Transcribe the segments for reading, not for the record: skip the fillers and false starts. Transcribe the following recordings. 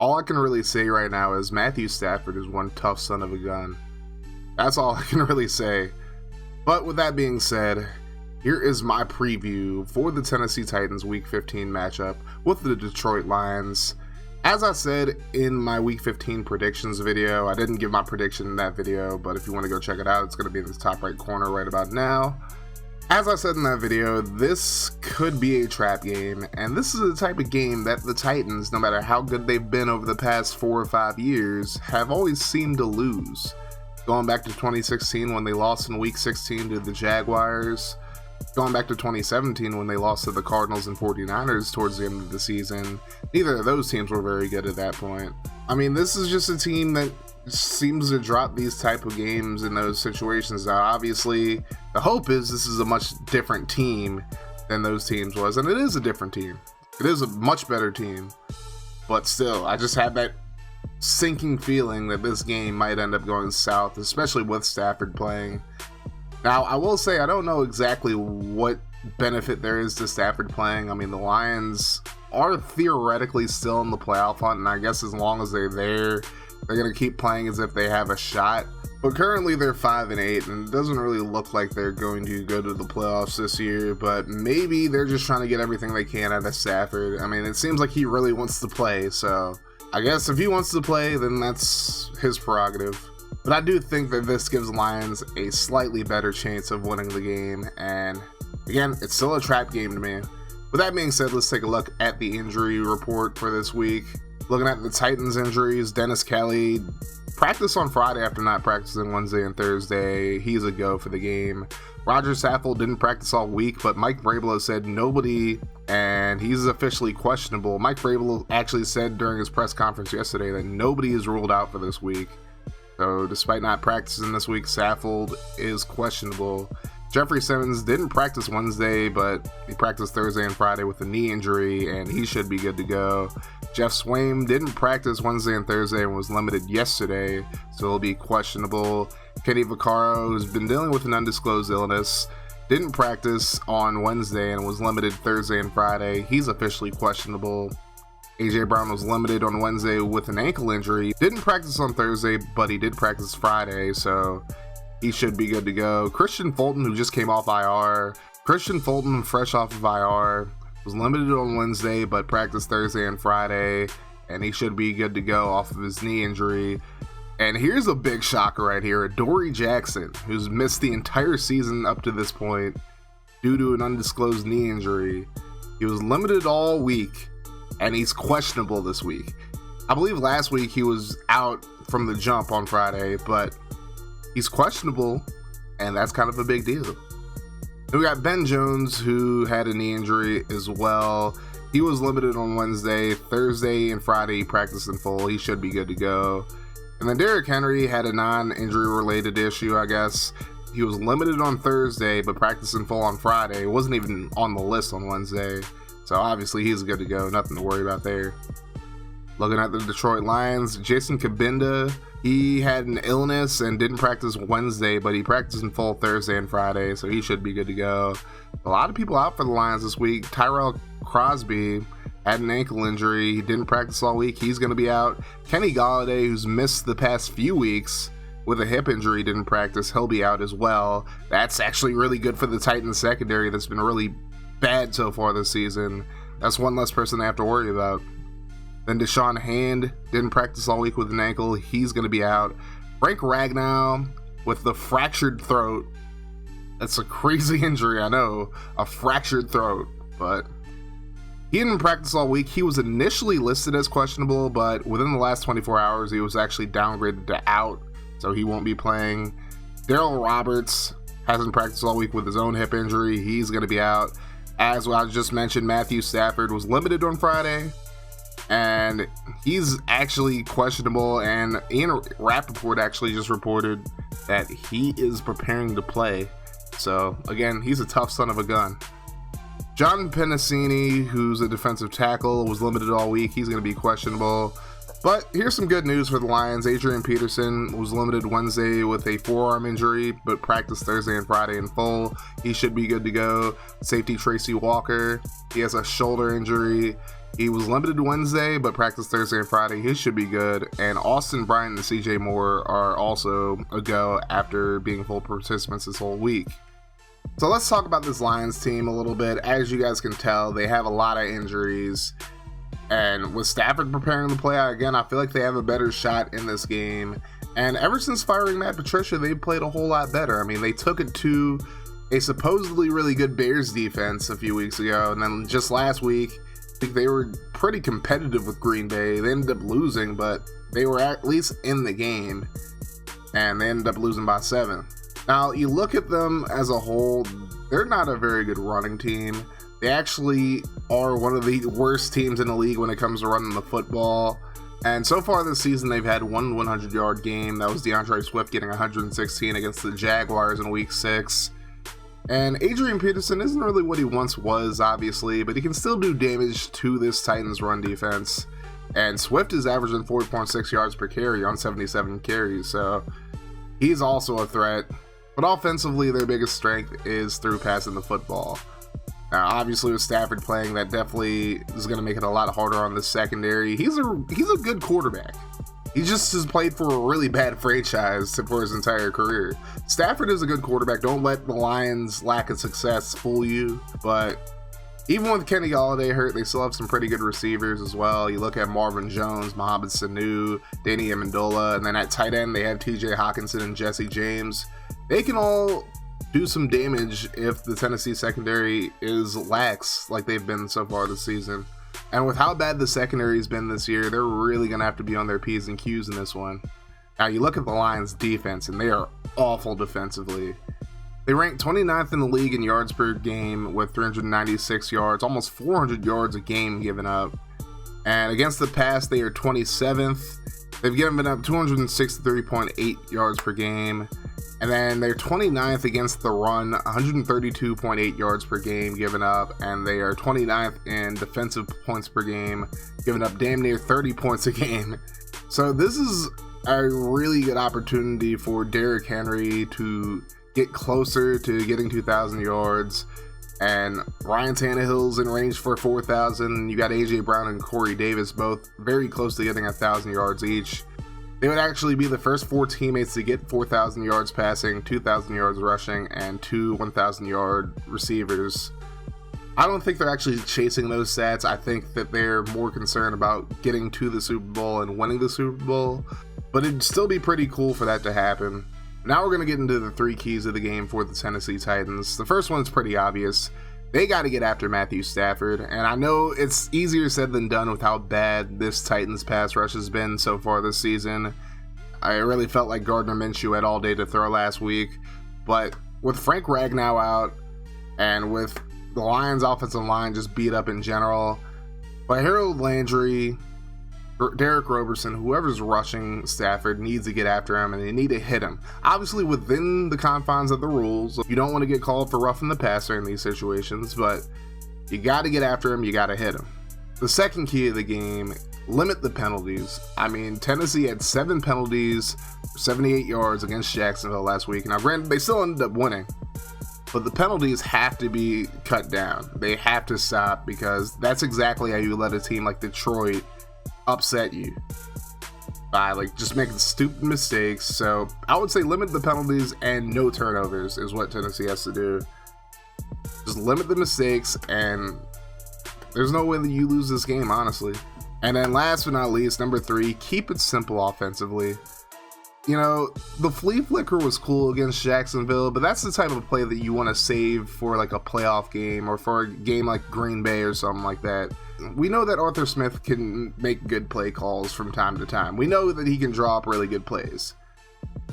All I can really say right now is Matthew Stafford is one tough son of a gun. That's all I can really say. But with that being said, here is my preview for the Tennessee Titans Week 15 matchup with the Detroit Lions. As I said in my Week 15 predictions video, I didn't give my prediction in that video, but if you want to go check it out, it's going to be in the top right corner right about now. As I said in that video, this could be a trap game, and this is the type of game that the Titans, no matter how good they've been over the past 4 or 5 years, have always seemed to lose. Going back to 2016 when they lost in Week 16 to the Jaguars, going back to 2017 when they lost to the Cardinals and 49ers towards the end of the season, neither of those teams were very good at that point. I mean, this is just a team that seems to drop these type of games in those situations. Now, obviously, the hope is this is a much different team than those teams was, and it is a different team. It is a much better team, but still, I just have that sinking feeling that this game might end up going south, especially with Stafford playing. Now, I will say I don't know exactly what benefit there is to Stafford playing. I mean, the Lions are theoretically still in the playoff hunt, and I guess as long as they're there, they're going to keep playing as if they have a shot. But currently they're 5-8, and it doesn't really look like they're going to go to the playoffs this year, but maybe they're just trying to get everything they can out of Stafford. I mean, it seems like he really wants to play, so I guess if he wants to play, then that's his prerogative. But I do think that this gives Lions a slightly better chance of winning the game, and again, it's still a trap game to me. With that being said, let's take a look at the injury report for this week. Looking at the Titans injuries, Dennis Kelly practiced on Friday after not practicing Wednesday and Thursday. He's a go for the game. Roger Saffold didn't practice all week, but Mike Vrabel said nobody, and he's officially questionable. Mike Vrabel actually said during his press conference yesterday that nobody is ruled out for this week. So despite not practicing this week, Saffold is questionable. Jeffrey Simmons didn't practice Wednesday, but he practiced Thursday and Friday with a knee injury, and he should be good to go. Jeff Swaim didn't practice Wednesday and Thursday and was limited yesterday, so he'll be questionable. Kenny Vaccaro, who's been dealing with an undisclosed illness, didn't practice on Wednesday and was limited Thursday and Friday. He's officially questionable. AJ Brown was limited on Wednesday with an ankle injury. Didn't practice on Thursday, but he did practice Friday, so he should be good to go. Kristian Fulton, who just came off IR. Kristian Fulton, fresh off of IR, was limited on Wednesday, but practiced Thursday and Friday, and he should be good to go off of his knee injury. And here's a big shocker right here. Dory Jackson, who's missed the entire season up to this point due to an undisclosed knee injury. He was limited all week, and he's questionable this week. I believe last week he was out from the jump on Friday, but he's questionable, and that's kind of a big deal. Then we got Ben Jones, who had a knee injury as well. He was limited on Wednesday. Thursday and Friday he practiced in full. He should be good to go. And then Derrick Henry had a non-injury related issue, I guess. He was limited on Thursday, but practiced in full on Friday. Wasn't even on the list on Wednesday. So obviously he's good to go. Nothing to worry about there. Looking at the Detroit Lions, Jason Kabinda, he had an illness and didn't practice Wednesday, but he practiced in full Thursday and Friday, so he should be good to go. A lot of people out for the Lions this week. Tyrell Crosby had an ankle injury. He didn't practice all week. He's going to be out. Kenny Golladay, who's missed the past few weeks with a hip injury, didn't practice. He'll be out as well. That's actually really good for the Titans secondary that's been really bad so far this season. That's one less person they have to worry about. Then Deshaun Hand didn't practice all week with an ankle. He's going to be out. Frank Ragnow with the fractured throat. That's a crazy injury, I know. A fractured throat, but he didn't practice all week. He was initially listed as questionable, but within the last 24 hours, he was actually downgraded to out, so he won't be playing. Darryl Roberts hasn't practiced all week with his own hip injury. He's going to be out. As I just mentioned, Matthew Stafford was limited on Friday, and he's actually questionable, and Ian Rappaport actually just reported that he is preparing to play. So, again, he's a tough son of a gun. John Pennicini, who's a defensive tackle, was limited all week. He's going to be questionable. But here's some good news for the Lions. Adrian Peterson was limited Wednesday with a forearm injury, but practiced Thursday and Friday in full. He should be good to go. Safety Tracy Walker, he has a shoulder injury. He was limited Wednesday, but practiced Thursday and Friday. He should be good. And Austin Bryant and CJ Moore are also a go after being full participants this whole week. So let's talk about this Lions team a little bit. As you guys can tell, they have a lot of injuries. And with Stafford preparing to play out again, I feel like they have a better shot in this game. And ever since firing Matt Patricia, they've played a whole lot better. I mean, they took it to a supposedly really good Bears defense a few weeks ago. And then just last week, I think they were pretty competitive with Green Bay. They ended up losing, but they were at least in the game. And they ended up losing by 7. Now, you look at them as a whole, they're not a very good running team. They actually are one of the worst teams in the league when it comes to running the football. And so far this season, they've had one 100-yard game. That was DeAndre Swift getting 116 against the Jaguars in Week 6. And Adrian Peterson isn't really what he once was, obviously, but he can still do damage to this Titans run defense. And Swift is averaging 4.6 yards per carry on 77 carries, so he's also a threat. But offensively, their biggest strength is through passing the football. Now, obviously, with Stafford playing, that definitely is going to make it a lot harder on the secondary. He's a good quarterback. He just has played for a really bad franchise for his entire career. Stafford is a good quarterback. Don't let the Lions' lack of success fool you. But even with Kenny Golladay hurt, they still have some pretty good receivers as well. You look at Marvin Jones, Mohamed Sanu, Danny Amendola, and then at tight end, they have TJ Hawkinson and Jesse James. They can all do some damage if the Tennessee secondary is lax like they've been so far this season. And with how bad the secondary has been this year, they're really going to have to be on their P's and Q's in this one. Now, you look at the Lions' defense, and they are awful defensively. They rank 29th in the league in yards per game with 396 yards, almost 400 yards a game given up. And against the pass, they are 27th. They've given up 263.8 yards per game. And then they're 29th against the run, 132.8 yards per game given up, and they are 29th in defensive points per game, giving up damn near 30 points a game. So this is a really good opportunity for Derrick Henry to get closer to getting 2,000 yards. And Ryan Tannehill's in range for 4,000. You got A.J. Brown and Corey Davis both very close to getting 1,000 yards each. They would actually be the first 4 teammates to get 4,000 yards passing, 2,000 yards rushing, and 2 1,000-yard receivers. I don't think they're actually chasing those stats. I think that they're more concerned about getting to the Super Bowl and winning the Super Bowl. But it'd still be pretty cool for that to happen. Now we're going to get into the 3 keys of the game for the Tennessee Titans. The first one's pretty obvious. They got to get after Matthew Stafford, and I know it's easier said than done with how bad this Titans pass rush has been so far this season. I really felt like Gardner Minshew had all day to throw last week, but with Frank Ragnow out, and with the Lions' offensive line just beat up in general, but Harold Landry, Derek Roberson, whoever's rushing Stafford needs to get after him, and they need to hit him. Obviously, within the confines of the rules, you don't want to get called for roughing the passer in these situations, but you got to get after him, you got to hit him. The second key of the game, limit the penalties. I mean, Tennessee had 7 penalties, 78 yards against Jacksonville last week. Now, granted, they still ended up winning, but the penalties have to be cut down. They have to stop, because that's exactly how you let a team like Detroit upset you by just making stupid mistakes. So I would say limit the penalties and no turnovers is what Tennessee has to do. Just limit the mistakes, and there's no way that you lose this game, honestly. And then last but not least, number 3, keep it simple offensively. You know, the flea flicker was cool against Jacksonville, but that's the type of play that you want to save for a playoff game or for a game like Green Bay or something like that. We know that Arthur Smith can make good play calls from time to time. We know that he can draw up really good plays.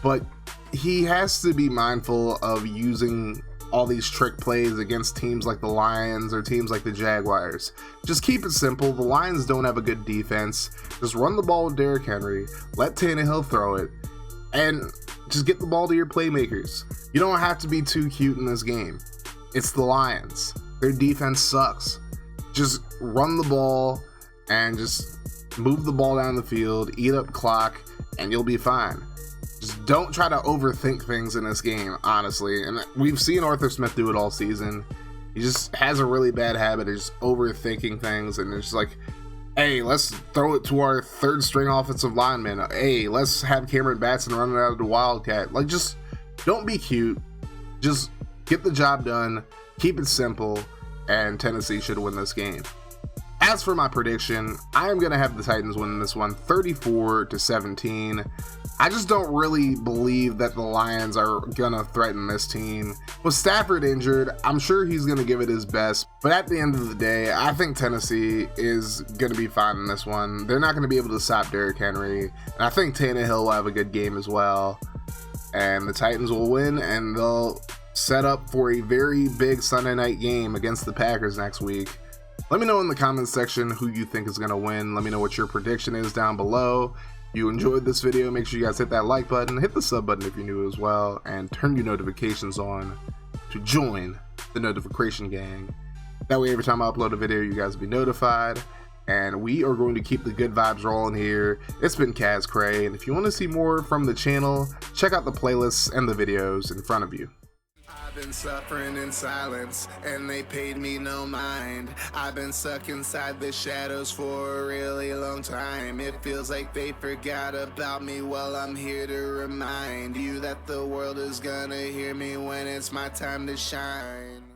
But he has to be mindful of using all these trick plays against teams like the Lions or teams like the Jaguars. Just keep it simple. The Lions don't have a good defense. Just run the ball with Derrick Henry. Let Tannehill throw it. And just get the ball to your playmakers. You don't have to be too cute in this game. It's the Lions. Their defense sucks. Just run the ball and just move the ball down the field, eat up clock, and you'll be fine. Just don't try to overthink things in this game, honestly. And we've seen Arthur Smith do it all season. He just has a really bad habit of just overthinking things, and it's just like, hey, let's throw it to our third string offensive lineman. Hey, let's have Cameron Batson run it out of the Wildcat. Like, just don't be cute. Just get the job done. Keep it simple, and Tennessee should win this game. As for my prediction, I am going to have the Titans win this one 34-17. I just don't really believe that the Lions are going to threaten this team. With Stafford injured, I'm sure he's going to give it his best. But at the end of the day, I think Tennessee is going to be fine in this one. They're not going to be able to stop Derrick Henry. And I think Tannehill will have a good game as well. And the Titans will win, and they'll set up for a very big Sunday night game against the Packers next week. Let me know in the comments section who you think is going to win. Let me know what your prediction is down below. If you enjoyed this video, make sure you guys hit that like button, hit the sub button if you're new as well, and turn your notifications on to join the notification gang. That way every time I upload a video, you guys will be notified. And we are going to keep the good vibes rolling here. It's been Kaz Cray, and if you want to see more from the channel, check out the playlists and the videos in front of you. I've been suffering in silence, and they paid me no mind. I've been stuck inside the shadows for a really long time. It feels like they forgot about me. Well, I'm here to remind you that the world is gonna hear me when it's my time to shine.